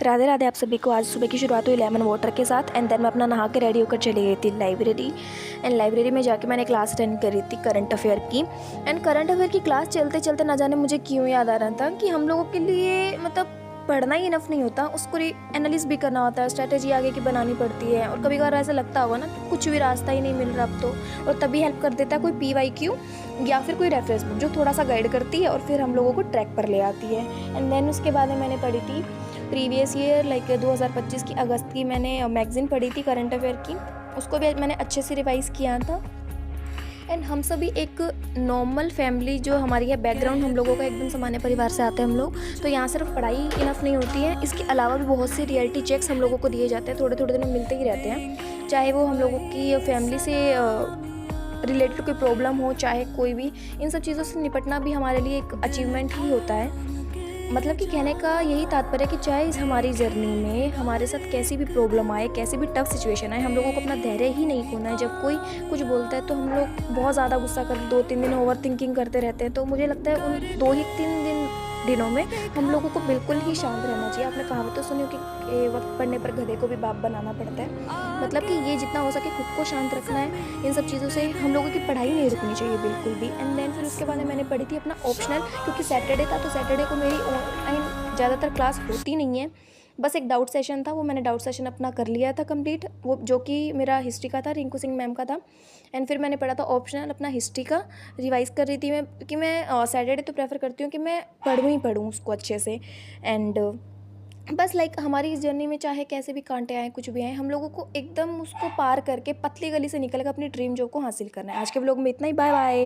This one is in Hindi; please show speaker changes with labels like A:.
A: राधे राधे आप सभी को। आज सुबह की शुरुआत हुई लेमन वाटर के साथ एंड देन मैं अपना नहा के रेडी होकर चली गई थी लाइब्रेरी। एंड लाइब्रेरी में जाके मैंने क्लास अटेंड करी थी करंट अफेयर की। एंड करंट अफेयर की क्लास चलते चलते ना जाने मुझे क्यों याद आ रहा था कि हम लोगों के लिए मतलब पढ़ना ही इनफ नहीं होता, उसको एनालिस भी करना होता है, स्ट्रैटेजी आगे की बनानी पड़ती है। और कभी कभार ऐसा लगता होगा ना कि कुछ भी रास्ता ही नहीं मिल रहा अब तो, और तभी हेल्प कर देता है कोई PYQ या फिर कोई रेफरेंस बुक जो थोड़ा सा गाइड करती है और फिर हम लोगों को ट्रैक पर ले आती है। एंड देन उसके बाद में मैंने पढ़ी थी प्रीवियस ईयर लाइक 2025 की अगस्त की मैंने मैगज़ीन पढ़ी थी करंट अफेयर की। उसको भी मैंने अच्छे से रिवाइज़ किया था। एंड हम सभी एक नॉर्मल फैमिली जो हमारी है, बैकग्राउंड हम लोगों का एकदम सामान्य परिवार से आते हैं हम लोग, तो यहाँ सिर्फ पढ़ाई इनफ नहीं होती है, इसके अलावा भी बहुत से रियलिटी चेक्स हम लोगों को दिए जाते हैं, थोड़े थोड़े दिन में मिलते ही रहते हैं। चाहे वो हम लोगों की फैमिली से रिलेटेड कोई प्रॉब्लम हो, चाहे कोई भी, इन सब चीज़ों से निपटना भी हमारे लिए एक अचीवमेंट ही होता है। मतलब कि कहने का यही तात्पर्य कि चाहे इस हमारी जर्नी में हमारे साथ कैसी भी प्रॉब्लम आए, कैसी भी टफ सिचुएशन आए, हम लोगों को अपना धैर्य ही नहीं खोना है। जब कोई कुछ बोलता है तो हम लोग बहुत ज़्यादा गुस्सा कर 2-3 दिन ओवर थिंकिंग करते रहते हैं। तो मुझे लगता है उन 2 ही 3 दिनों में हम लोगों को बिल्कुल ही शांत रहना चाहिए। आपने कहावत तो सुनी हो कि वक्त पड़ने पर गधे को भी बाप बनाना पड़ता है। मतलब कि ये जितना हो सके खुद को शांत रखना है। इन सब चीज़ों से हम लोगों की पढ़ाई नहीं रुकनी चाहिए बिल्कुल भी। एंड देन फिर उसके बाद मैंने पढ़ी थी अपना ऑप्शनल, क्योंकि सैटरडे था तो सैटरडे को मेरी ऑनलाइन ज़्यादातर क्लास होती नहीं है। बस एक डाउट सेशन था, वो मैंने डाउट सेशन अपना कर लिया था कंप्लीट, वो जो कि मेरा हिस्ट्री का था, रिंकू सिंह मैम का था। एंड फिर मैंने पढ़ा था ऑप्शनल अपना हिस्ट्री का। रिवाइज़ कर रही थी मैं, क्योंकि मैं सैटरडे तो प्रेफर करती हूँ कि मैं पढ़ूँ ही पढ़ूँ उसको अच्छे से। एंड बस लाइक हमारी इस जर्नी में चाहे कैसे भी कांटे आए, कुछ भी आए, हम लोगों को एकदम उसको पार करके पतली गली से निकल कर अपनी ड्रीम जॉब को हासिल करना है। आज के व्लॉग में इतना ही। Bye bye.